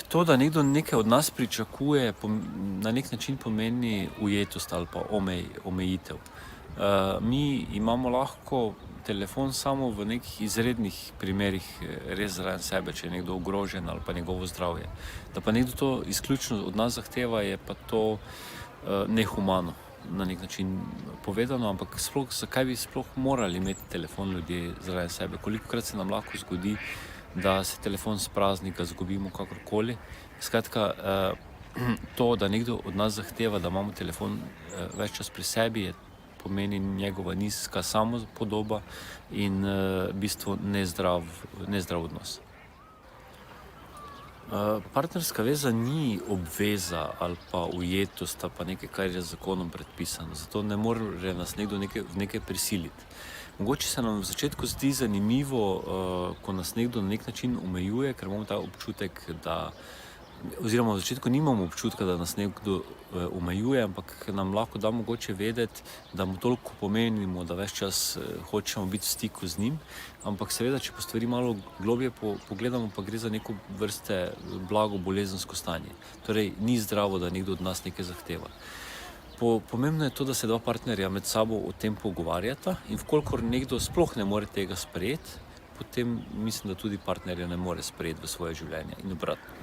To, da nekdo nekaj od nas pričakuje, na nek način pomeni ujetost ali pa omejitev. Mi imamo lahko telefon samo v nekih izrednih primerih res zraven sebe, če je nekdo ogrožen ali pa njegovo zdravje. Da pa nekdo to izključno od nas zahteva, je pa to nehumano na nek način povedano, ampak zakaj bi sploh morali imeti telefon ljudje zraven sebe? Kolikokrat se nam lahko zgodi, da se telefon sprazni, ga izgubimo kakorkoli. Skratka, to, da nekdo od nas zahteva, da imamo telefon več čas pri sebi, pomeni njegova nizka samopodoba in v bistvu nezdrav odnos. Partnerska veza ni obveza ali pa ujetost ali pa nekaj, kar je z zakonom predpisano. Zato ne more nas nekdo v nekaj prisiliti. Mogoče se nam v začetku zdi zanimivo, ko nas nekdo na nek način omejuje, ker imamo ta občutek, oziroma v začetku nimamo občutka, da nas nekdo omejuje, ampak nam lahko da mogoče vedeti, da mu toliko pomenimo, da ves čas hočemo biti v stiku z njim. Ampak seveda, če po stvari malo globje pogledamo, pa gre za neko vrste blago bolezensko stanje. Torej, ni zdravo, da nekdo od nas nekaj zahteva. Pomembno je to, da se dva partnerja med sabo o tem pogovarjata in vkolikor nekdo sploh ne more tega sprejeti, potem mislim, da tudi partnerja ne more sprejeti v svoje življenje in obratno.